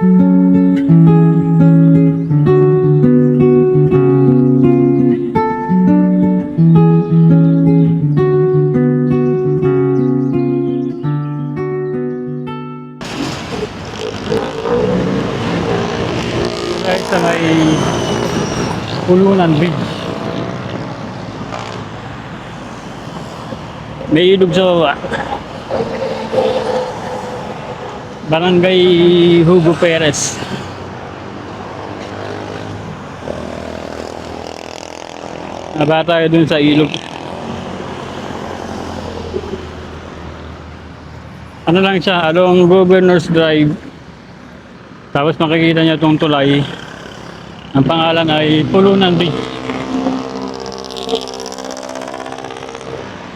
Dahil sa may Pulunan Bridge. May ilog sa baba. Barangay Hugo Perez. Naba tayo dun sa ilog. Ano lang siya, along Governor's Drive. Tapos makikita niya itong tulay. Ang pangalan ay Pulunan Bridge.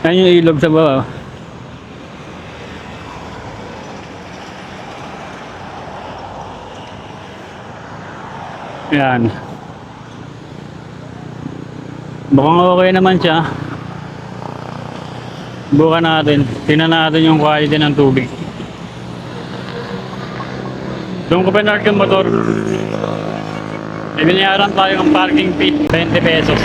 Yan yung ilog sa baba. Yan. Mukhang okay naman siya. Bukan natin. Tingnan natin yung quality ng tubig. Doon ko pinark yung motor. Ibinayaran tayo ng parking fee, 20 pesos.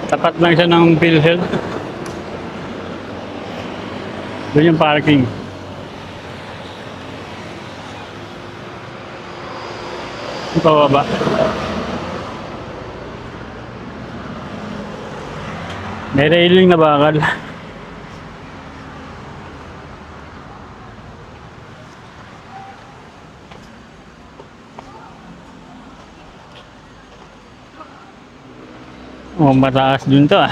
Tapat lang siya ng PhilHealth. Doon yung parking. Ito baba. May railing na bakal. Oh, mataas dun to ah.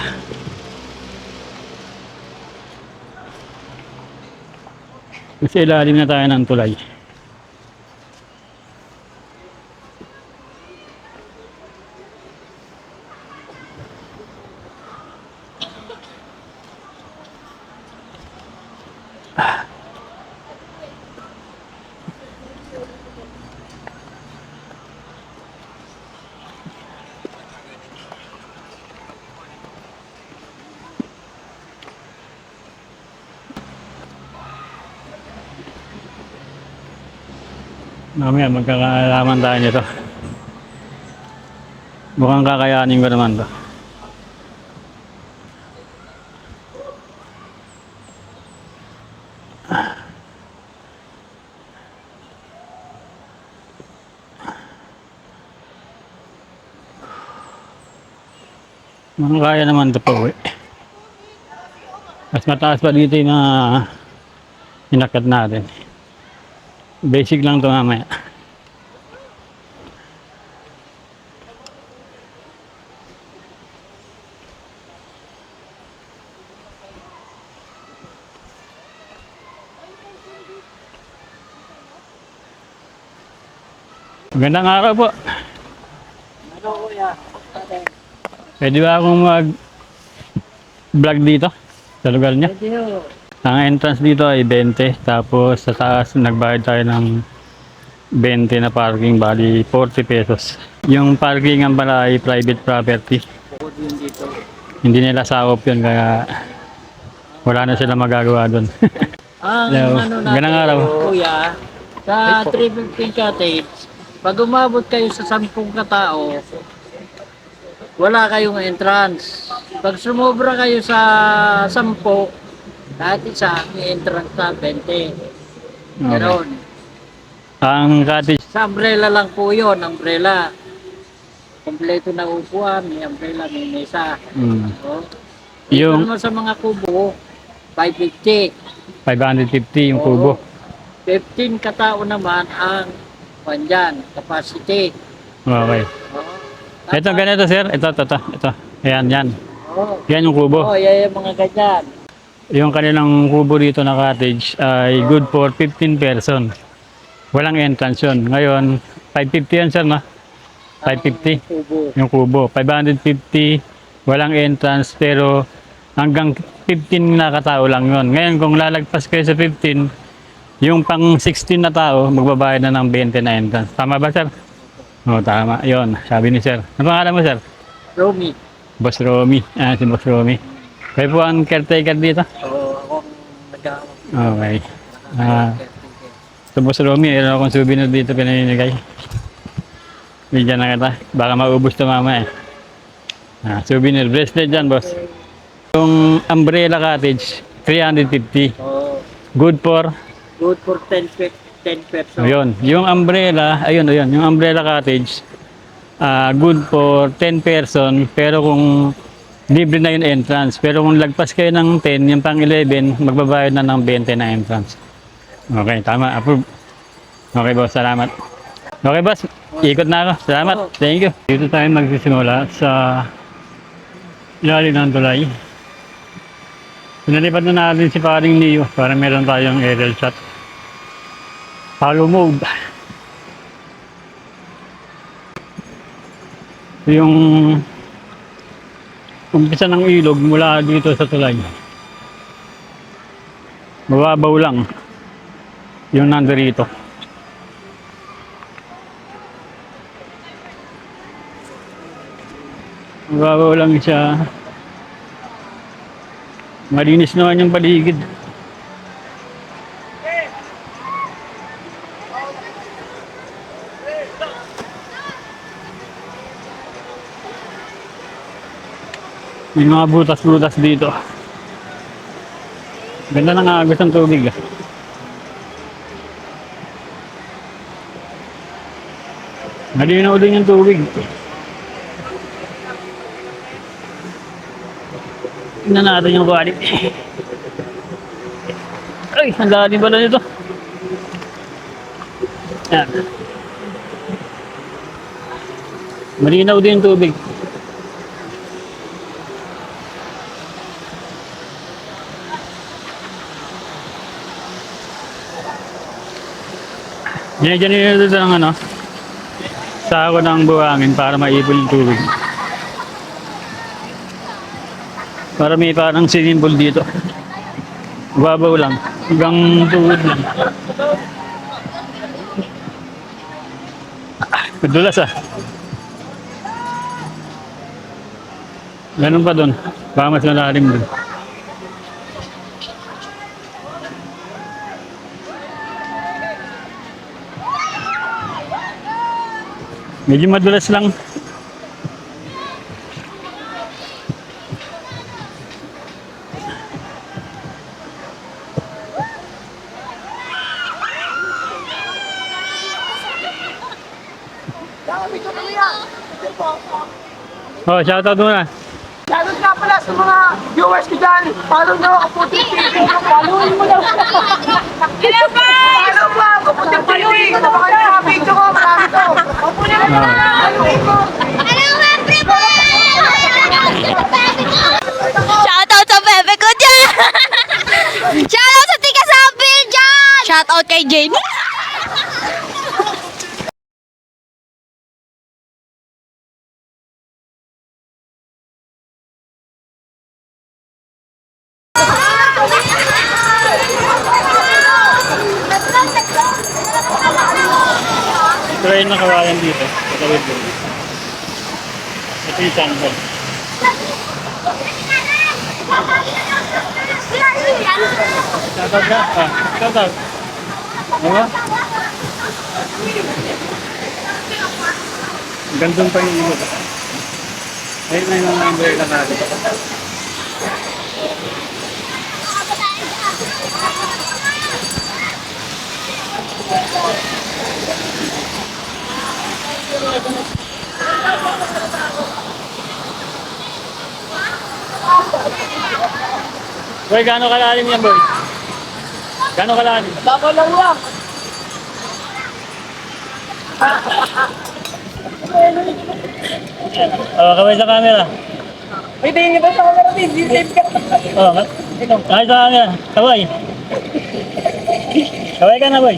Kasi ilalim na tayo ng tulay. Mamaya magkakaalaman tayo nito. Mukhang kakayanin ko naman to. Mukhang kaya naman to pa uwi. Mas mataas pa dito yung inakat natin. Basic lang to mamaya. Magandang araw po. Ano kuya? Pwede ba akong mag-vlog dito sa lugar niya? Pwede ho. Ang entrance dito ay 20, tapos sa taas nagbayad tayo ng 20 na parking, bali 40 pesos. Yung parking ang pala ay private property. Bukod yun dito. Hindi nila sakop yun, kaya wala na sila magagawa doon. Ang Hello. ano natin, Magandang araw. kuya, sa 315 cottage, pag umabot kayo sa 10 katao, wala kayong entrance. Pag sumobra kayo sa 10, kahit isa, may entrance na 20. Ganon. Ang cottage, Sa umbrella lang po yun, umbrella. Kompleto na upuan, may umbrella, may mesa. So, yung naman sa mga kubo, 550. 550 yung kubo. 15 katao naman ang dyan, capacity. Okay. Oo. Ito ganito sir, ito. Ayan, yan. Oo. Yan yung kubo. Oo, yan yung mga ganyan. Yung kanilang kubo dito na cottage ay good for 15 person. Walang entrance yun. Ngayon, 550 yan sir, no? 550 Kubo. yung kubo. 550, walang entrance, pero hanggang 15 na katao lang yun. Ngayon, kung lalagpas kayo sa 15, yung pang 16 na tao, magbabayad na ng 20 na entrance. Tama ba sir? Oo, tama. Yun, sabi ni sir. Ano pangalan mo sir? Romy. Boss Romy. Ah, si Boss Romy. Kayo po ang caretaker dito? Oo, ako nag-aawak. Okay. Ah, so Boss Romy, meron akong souvenir dito pinaninigay. Bigyan na kita. Baka maubos to mamaya eh. Ah, souvenir. Bracelet dyan, boss. Yung umbrella cottage, 350. Oo, Good for, good for 10 pesos. ayun. Yung umbrella, ayun. Yung umbrella cottage, good for 10 person. Pero kung libre na yung entrance. Pero kung lagpas kayo ng 10, yung pang 11, magbabayad na ng 20 na entrance. Okay, tama. Approve. Okay, boss. Salamat. Okay, boss. Ikot na ako. Salamat. Thank you. Dito tayo magsisimula sa ilalim ng tulay. Pinalipad na natin si paring Neo para meron tayong aerial shot. Follow mode. Yung umpisa ng ilog mula dito sa tulay. Mababaw lang yung nandarito. Mababaw lang siya. Malinis naman yung paligid. May mga butas-butas dito. Ganda ng agos ng tubig. Malinaw din yung tubig. Tingnan natin yung quality. Ay, ang lalim pala nito. Yan. Malinaw din yung tubig. Diyan nito ng ano, sako ng buhangin para maipon yung tubig. Para may parang swimming pool dito. Babaw lang. Hanggang tuhod lang. Madulas ah. Ganun pa doon. Baka mas malalim doon. Medyo madulas lang. Oh, shoutout muna. Shoutout nga pala sa mga viewers ko dyan. Follow nyo ako Puting TV. Follow mo lang. Hello pa! Follow mo ako Puting TV. Nabakan nyo mga video ko. Marami to. Opo na lang. Shoutout sa bebe ko dyan! Shoutout sa Tika Sabil dyan! Shoutout kay Jamie! Ito yung nakawayan dito. Katawid doon. Ito yung sandal. Shoutout ka? Ah, shoutout. Diba? Gandun pa yung ilog. Ayun na yung umbrella natin. Boy, gaano kalalim yan, boy? Gaano kalalim? Bako lang lang. Oh, kaway sa camera. May tingin ba sa camera? Save ka. Oh, kaway sa camera. Kaway. Kaway ka na, boy.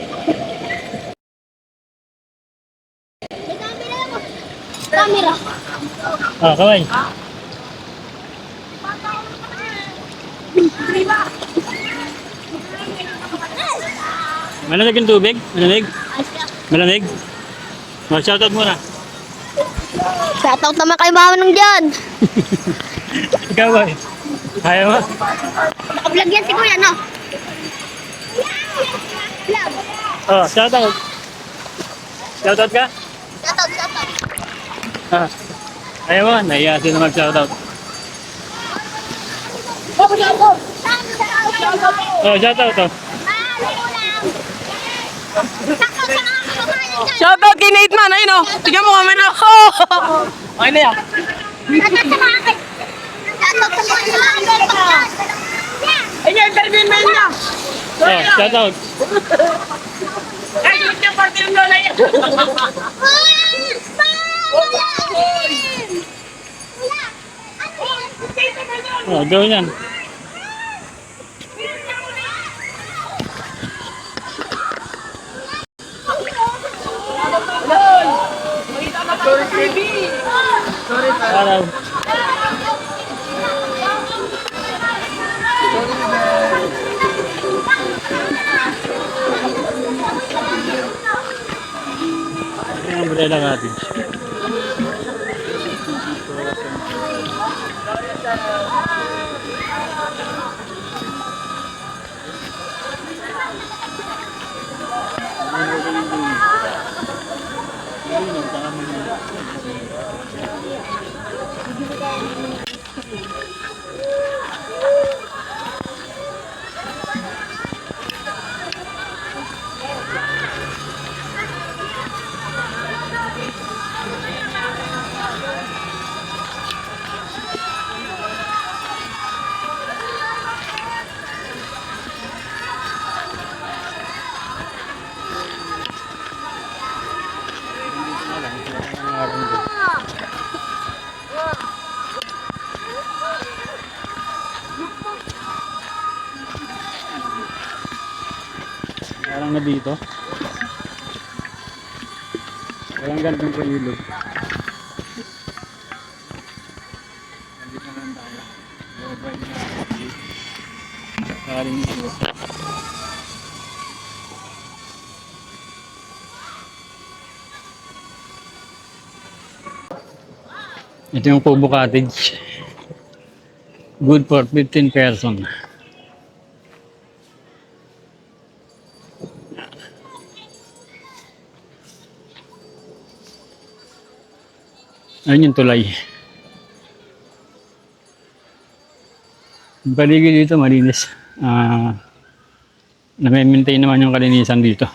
Camera. Oh, kaway. Malamig yung tubig? Malamig? Malamig? Oh, shoutout muna. Shoutout naman kay Mama nung dyan. Ikaw ba? Ayaw mo? Naka-vlog yan si Kuya, no? Vlog. Oh, shoutout. Shoutout ka? Shoutout. Ah. Ayaw mo? Nahiya sila mag-shoutout. Oh, shoutout oh. Shoutout kay Nate Man, ayun o. Tignan mo kami na ako. Okay na yan. Ayun yung interview mo niya. Oh, shoutout. Ay, yung niya party ng lola yan. Oh, gawin yan. Araw. Ito yung umbrella natin. Parang na dito. Walang gantong sa ilog. Nandito na lang tayo. Bye-bye na. Sakaling ito. Ito yung Kubo Cottage. Good for 15 person. Ayun yung tulay. Yung paligid dito malinis. Na-maintain naman yung kalinisan dito.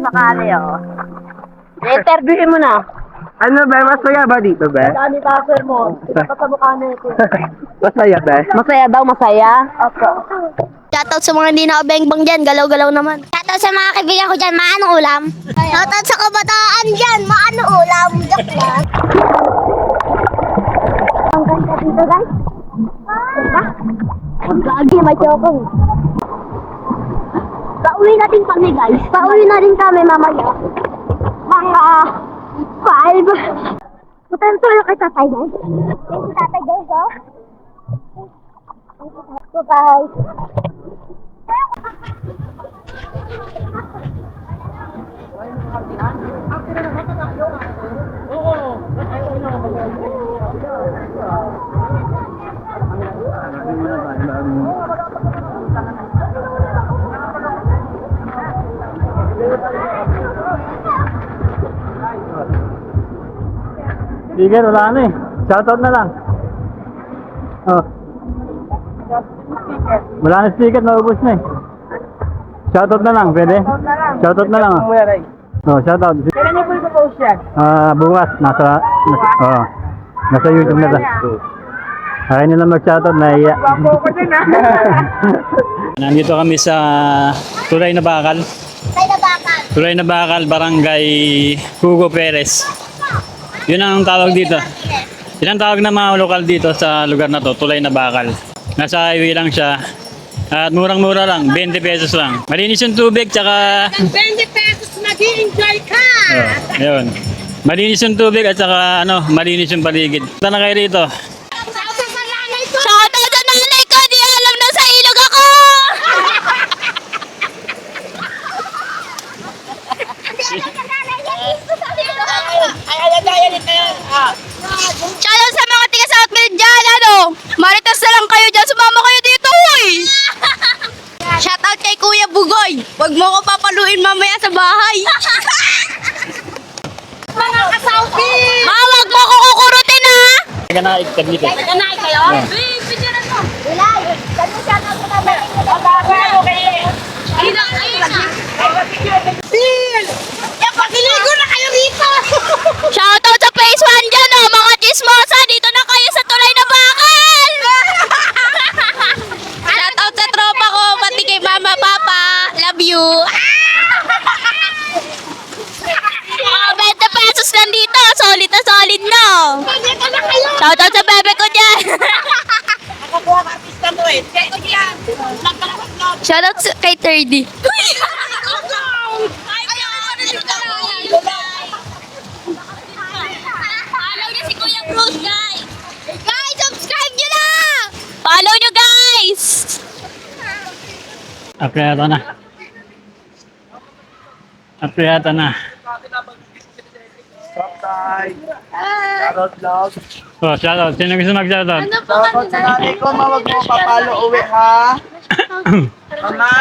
Sakali, oh. I-interviewin mo na. Ano ba? Masaya ba dito, be? Dami passer mo. Ito sa mukha na ito. Masaya, be? Masaya daw, masaya? Opo. Shoutout sa mga hindi nakabengbang dyan, galaw-galaw naman. Shoutout sa mga kaibigan ko dyan, maanong ulam? Shoutout sa kabataan dyan, maanong ulam? Joke lang. Ang ganda dito, guys. Diba? Ang gagi, may chokong. Pauwi na din kami, guys. Pauwi na din kami mamaya. Mga 5. Putantulo kay tatay, guys. Thank you, tatay, guys, oh. Bye-bye. Sticker, wala na eh. Shoutout na lang. Oh. Wala na sticker, naubos na eh. Shoutout na lang, pwede? Shoutout na lang. Oh. Oh, shoutout. Kailan niyo po ipopost yan? Bukas, nasa YouTube na to. Kaya nila mag-shoutout, nahiya. Bago ko din ha. Nandito kami sa Tulay na Bakal. Tayo na bakal. Tulay na Bakal, Barangay Hugo Perez. Yun ang tawag dito. Yun ang tawag ng mga lokal dito sa lugar na to, Tulay na Bakal. Nasa highway lang siya. At murang-mura lang, 20 pesos lang. Malinis yung tubig, tsaka... 20 pesos mag-i-enjoy ka! Ayun. Malinis yung tubig at saka malinis yung paligid. Punta na kayo rito. Shoutout sa nanay ko, di alam na sa ilog ako! Shoutout sa mga tiga South Mill dyan, Maritas na lang kayo dyan, sumama kayo dito, uy! Shoutout kay Kuya Bugoy, wag mo ko papaluin mamaya sa bahay. Mga kasaupi! Wag mo ko kukurutin, ha! Teka na, ikitag dito. Naganaay kayo? Picture na to. Bilay, saan mo siya ako na balik? Pagiligo na kayo rito! Shoutout sa Phase 1 dyan, mga chismosa! Dito na kayo sa Tulay na Bakal! Shoutout sa tropa ko, pati kay mama, papa. Love you! 20 pesos lang dito. Solid na solid, no? Shoutout sa bebe ko dyan. Shoutout kay 30. Follow niyo si Kuya Bruce, guys. Guys, subscribe niyo na. Follow niyo, guys. Apriyata na. Apriyata na. Shoutout vlog. Oh, shoutout. Sino gusto mag-shoutout? Shoutout sa nanay ko, wag mo papalo uwi ha. Mama!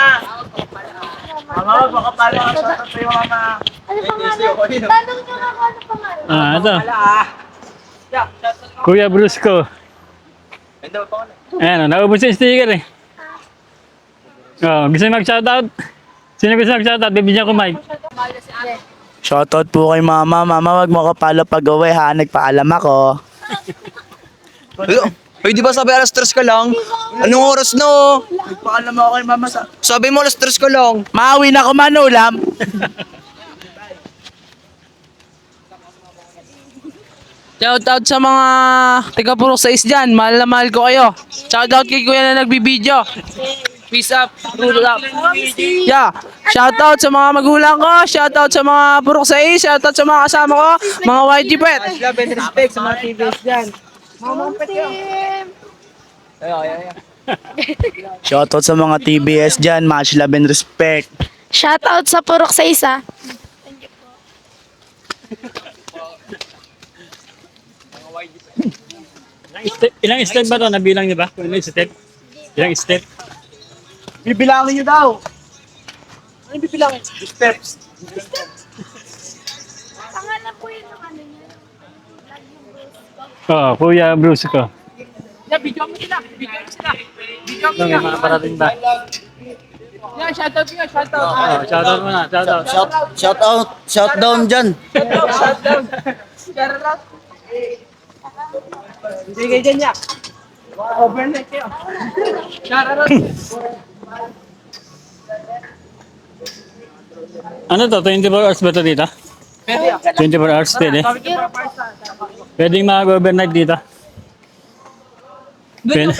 Mama, wag mo kapalo ka. Shoutout sa'yo, mama. Ano pangalan? Tanong niyo ako ano pangalan. Ito. Ah. Kuya Bruce ko. Ayan, naubos yung sticker eh. Oh, gusto niyo mag-shoutout? Sino gusto mag-shoutout? Bibigyan ko mic. Shoutout po kay mama. Mama, wag mo kapalo pag uwi ha. Nagpaalam ako. Ay, di ba sabi alas 3 ka lang? Anong oras na oh? Nagpaalam ako kay mama sa... Sabi mo alas 3 ka lang. Maawi na ako manulam. Shoutout sa mga taga-Purok 6 dyan. Mahal na mahal ko kayo. Shoutout kay kuya na nagbibideo. Peace up. Good up. Yeah. Shoutout sa mga magulang ko. Shoutout sa mga Purok 6. Shoutout sa mga kasama ko. Mga YG pet. Love and respect sa mga TVs dyan. Shoutout sa mga TBS dyan. Much love and respect. Shoutout sa Purok sa isa. Ilang step ba to? Nabilang niyo ba? Ilang step? Ilang step? Bibilangin nyo daw. Ano bibilangin? Steps. Pangalan po yun ng ano niya. Oh, Kuya Bruce ko. Video mo sila. Video mo sila. Video mo May mga parating ba? Yeah, shoutout nyo. Shoutout. Oh, shoutout muna. Shoutout. Shoutdown dyan. Hindi kayo dyan yak. Overnight kayo. Shoutout. Ano to? 24 hours ba to dito? 24 hours pwede? Pwedeng mag-overnight dito? Pwede.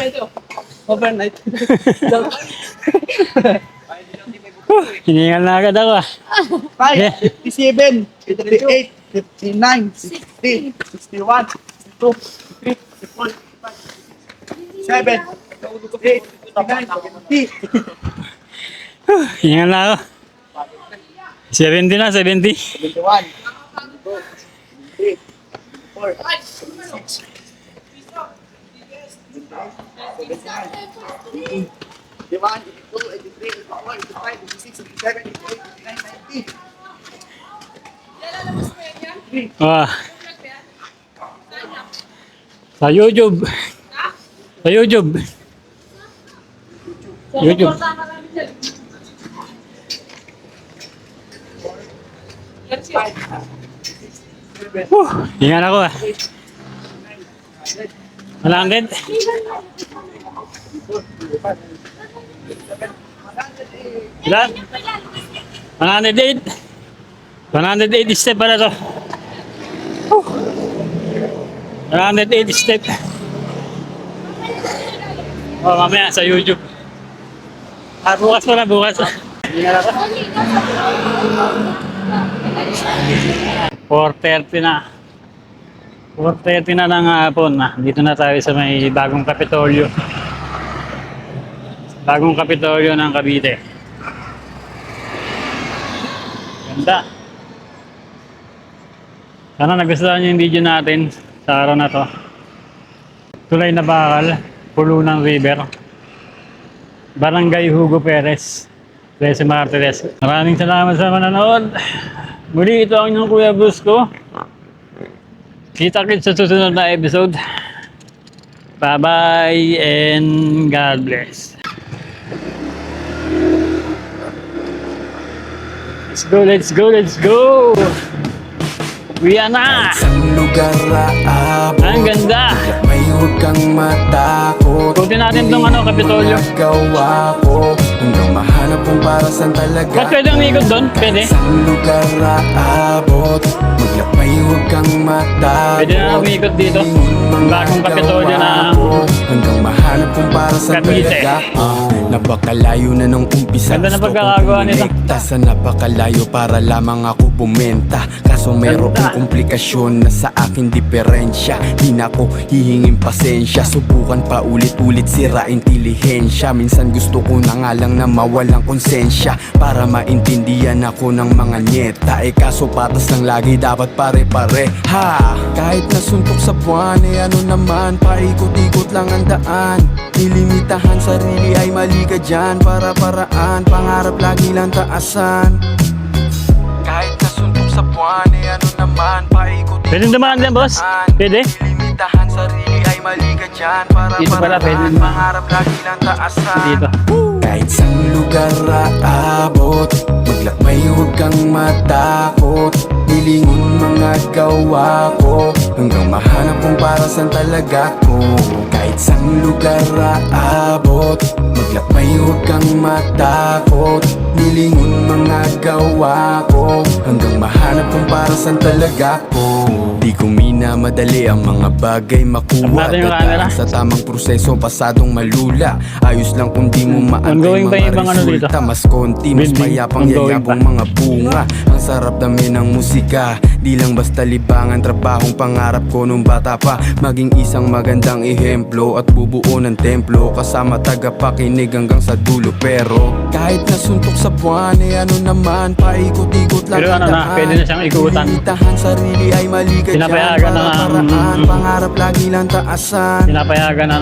Overnight. Hiningal na agad ako ah. 5, 57, 58, 59, 60, 61, 62, 63, 7, 8, 9, 70, Hiningal na ako. 70 na, 70. 71, 2, 3, 4, 5, 6, 7, 81, 82, 83, 84, 85, 86, 87, 88, 89, 90. Ah. Sa YouTube. Sa YouTube. YouTube. Hingan ako ah. 100. Ilan? 108. 108 step pala to. 108 step. Oh, mamaya sa YouTube. Bukas pala, bukas. Hingan ako. 4:30 na. 4:30 na ng hapon. Dito na tayo sa may bagong Kapitolyo. Bagong Kapitolyo ng Cavite. Ganda. Sana nagustuhan niyo yung video natin sa araw na to. Tulay na Bakal, Pulunan River. Barangay Hugo Perez, Trece Martires. Maraming salamat sa manonood. Muli ito ang inyong Kuya Brusco. Kita-kits sa susunod na episode. Bye-bye and God bless. Let's go, let's go, let's go! Uwi na! Isang lugar aabot. Ang ganda! May huwag kang matakot. Kunin natin tong Kapitolyo. Gawa ko hanggang mahanap kung para saan talaga. Ba't pwedeng umikot doon? Pwede? Isang lugar aabot. Maglakbay huwag kang matakot. Pwede na umikot dito. Ang bagong Kapitolyo na hanggang mahanap kung para saan Cavite. talaga. Napakalayo na nung umpisa. Ganda na Gusto pagkakagawa kong nito. kumekta sa napakalayo para lamang ako bumenta. Kaso mayroong komplikasyon na sa akin diferensya. Di na ako hihingin pasensya. Subukan pa ulit-ulit sira intelihensya. Minsan gusto ko na nga lang na mawalang konsensya para maintindihan ako ng mga nyeta. Kaso patas lang lagi dapat pare-pare. Ha! Kahit nasuntok sa buwan ano naman, paikot-ikot lang ang daan. Nilimitahan sarili ay mali ka dyan. Para-paraan, pangarap lagi lang taasan. Kahit nasuntok sa buwan ano naman, paikot-ikot. Pwede dumaan dyan, boss? Pwede? Limitahan sarili ay mali ka dyan. Dito pala, pwede Para-paraan, naman. pangarap lagi lang taasan. Dito. Kahit saan lugar aabot, maglakbay huwag kang matakot. Nilingon mga gawa ko hanggang mahanap kung para saan talaga ko. Kahit saan lugar aabot, maglakbay huwag kang matakot. Nilingon mga gawa ko hanggang mahanap kung para saan talaga ko. Di ko minamadali ang mga bagay makuha. Natin yung camera. Dadaan sa tamang proseso, pasadong malula. Ayos lang kung di mo maantay Ongoing ba mga yung ibang ano dito? resulta. Mas konti, mas Building. mayapang Ongoing yayabong pa. mga bunga. Ang sarap dami ng musika. Di lang basta libangan, trabahong pangarap ko nung bata pa. Maging isang magandang ehemplo at bubuo ng templo. Kasama tagapakinig hanggang sa dulo. Pero kahit nasuntok sa buwan ano naman, paikot-ikot lang Pero ano ang na, daan. pwede na siyang ikutan. Limitahan sarili ay mali ka dyan. Pinapayagan na Para-paraan, pangarap lagi lang taasan. Pinapayagan na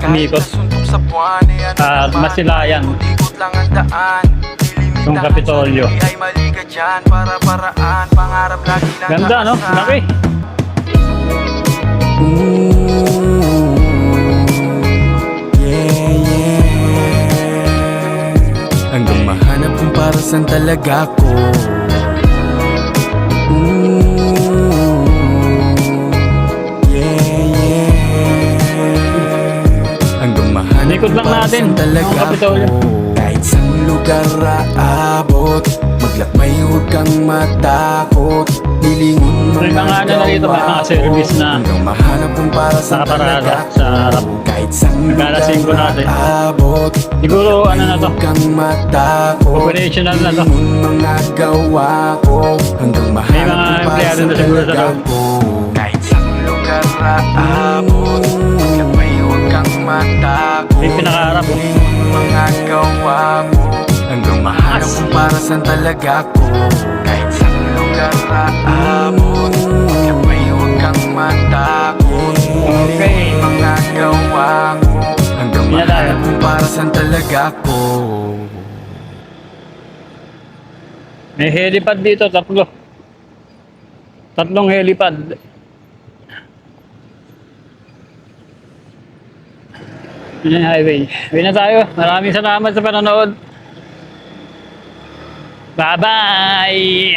umikot. Sa buwan, At masilayan. Ikot lang ang daan. Yung Kapitolyo. Ay mali ka dyan, para-paraan, pangarap lagi lang Ganda, no? taasan. Laki. Yeah, yeah. Hanggang mahanap kung para saan talaga ko. Yeah, yeah. Hanggang mahanap Likod kung lang para natin, saan talaga ang Kapitolyo. ko. Kahit saan lugar aabot, maglakbay huwag kang matakot. Nilingon May mga ano na dito, may mga service na hanggang mahanap kung para saan nakaparada talaga sa harap. kahit saan Naglalasing ko lugar natin. aabot. Siguro ano na to, Huwag kang matakot. operational na to. Nilingon mga gawa ko hanggang May mahanap mga kung para empleyado saan na siguro sa talaga loob. ko. Kahit saan lugar aabot, maglakbay huwag kang matakot. May pinakaharap, oh. Nilingon mga gawa ko hanggang mahanap kung para saan talaga ko. Kahit saan lugar aabot, maglakbay huwag kang matakot. Okay. Nilingon mga gawa ko hanggang Yan na tayo. mahanap kung para saan talaga ko. May helipad dito, tatlo. Tatlong helipad. Yun yung highway. Uwi na tayo. Maraming salamat sa panonood. Bye-bye!